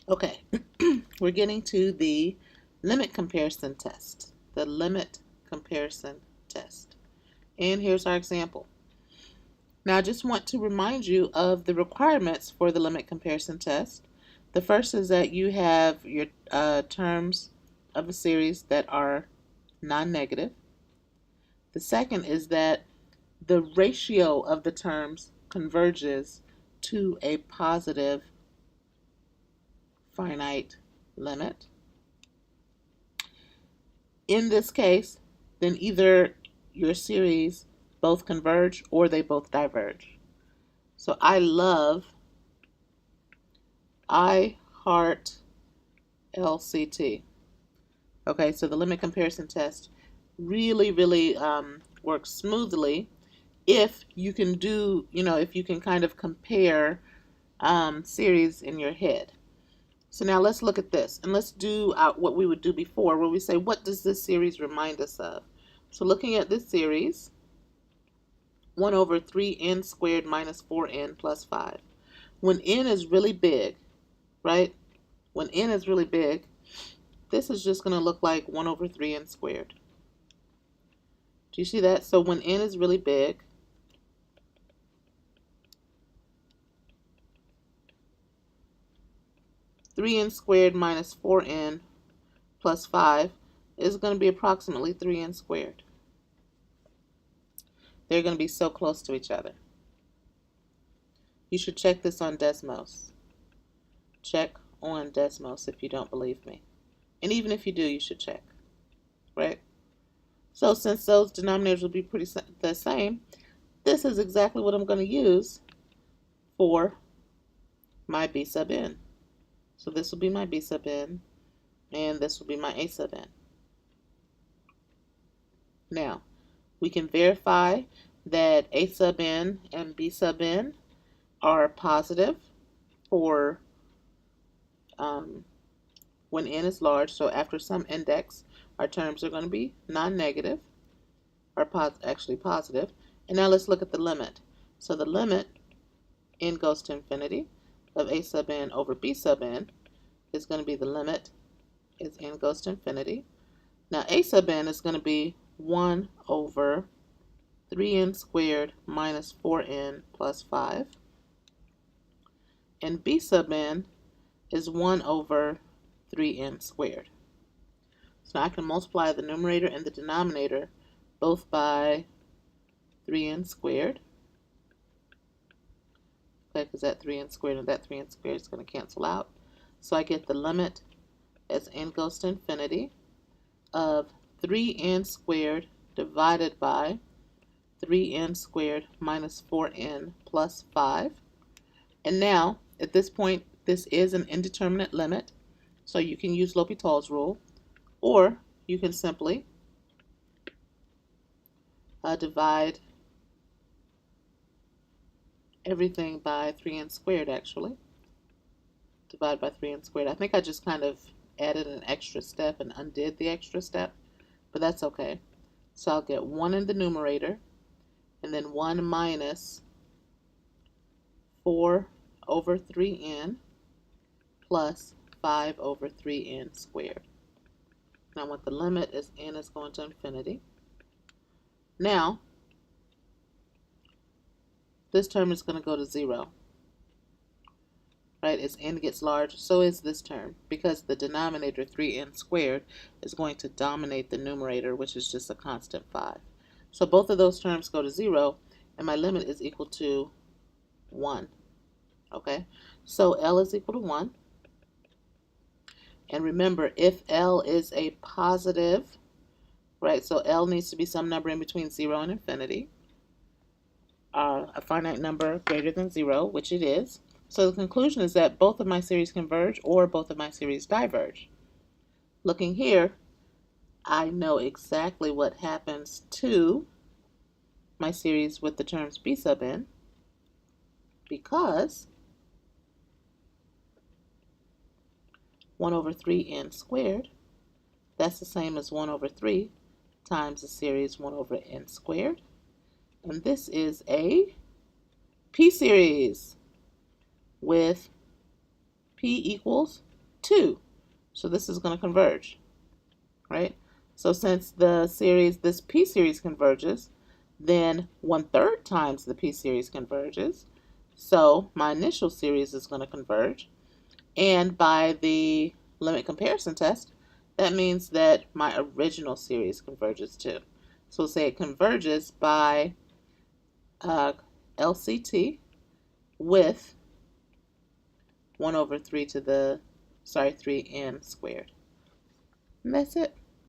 Okay, we're getting to the limit comparison test. The limit comparison test. And here's our example. Now I just want to remind you of the requirements for the limit comparison test. The first is that you have your terms of a series that are non-negative. The second is that the ratio of the terms converges to a positive finite limit. In this case, then either your series both converge or they both diverge. So I heart LCT. Okay, so the limit comparison test really works smoothly if you can do, if you can kind of compare series in your head. So now let's look at this, and let's do what we would do before, where we say, what does this series remind us of? So looking at this series, 1 over 3n squared minus 4n plus 5. When n is really big, right? When n is really big, this is just going to look like 1 over 3n squared. Do you see that? So when n is really big, three n squared minus 4n plus 5 is going to be approximately 3n squared. They're going to be so close to each other. You should check this on Desmos. Check on Desmos if you don't believe me. And even if you do, you should check, right? So since those denominators will be pretty the same, this is exactly what I'm going to use for my b sub n. So this will be my b sub n, and this will be my a sub n. Now, we can verify that a sub n and b sub n are positive for when n is large. So after some index, our terms are going to be non-negative, or actually positive. And now let's look at the limit. So the limit, n goes to infinity, of a sub n over b sub n is going to be the limit as n goes to infinity. Now a sub n is going to be 1 over 3n squared minus 4n plus 5. And b sub n is 1 over 3n squared. So I can multiply the numerator and the denominator both by 3n squared. Okay, because that 3n squared and that 3n squared is going to cancel out. So I get the limit as n goes to infinity of 3n squared divided by 3n squared minus 4n plus 5. And now, at this point, this is an indeterminate limit, so you can use L'Hopital's rule, or you can simply divide everything by 3n squared, actually. Divide by 3n squared. I think I just kind of added an extra step and undid the extra step, but that's okay. So I'll get 1 in the numerator, and then 1 minus 4 over 3n plus 5 over 3n squared. Now what the limit is, n is going to infinity. Now, this term is going to go to 0. Right? As n gets large, so is this term, because the denominator 3n squared is going to dominate the numerator, which is just a constant 5. So both of those terms go to 0, and my limit is equal to 1. Okay? So L is equal to 1. And remember, if L is a positive, right, so L needs to be some number in between 0 and infinity, a finite number greater than 0, which it is. So the conclusion is that both of my series converge or both of my series diverge. Looking here, I know exactly what happens to my series with the terms b sub n, because 1 over 3n squared, that's the same as 1 over 3 times the series 1 over n squared. And this is a p-series with p equals 2. So this is going to converge, right? So since this p-series converges, then 1/3 times the p-series converges. So my initial series is going to converge. And by the limit comparison test, that means that my original series converges too. So we'll say it converges by LCT with 1/3 3n squared. And that's it.